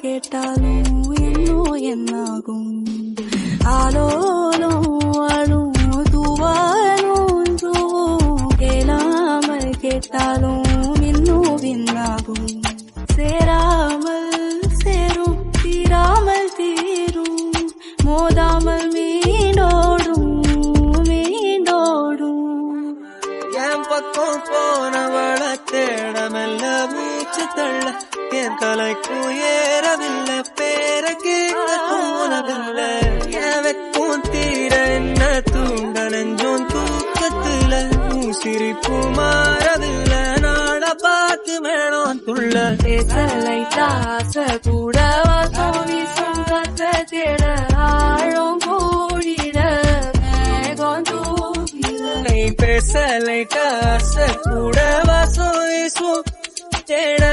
கேட்டாலும் இன்னும் என்னாகும் ஆலோலும் அழும் தூவாலும் தூவும் கேளாமல் கேட்டாலும் இன்னும் என்னாகும் சேராமல் சேரும் தீராமல் தீரும் மோதாமல் மீண்டோடும் மீண்டோடும் என் பக்கம் போனவள தேடமெல்ல மூச்சு தள்ள என் தலைக்கும் ஏறவில்லை பேர கேட்க தோணவில்லை என் வெக்கும் தீர என்ன தூண்ட நெஞ்சோம் தூக்கத்துல சிரிப்பு மாறவில்லை நாட பார்த்து மேலும் துள்ள பேசலை தாச கூட வாசோவி சொந்த தேட ஆழம் கூடிட மேகம் தூக்கிட பேசலை காச கூட வாசோவி தேட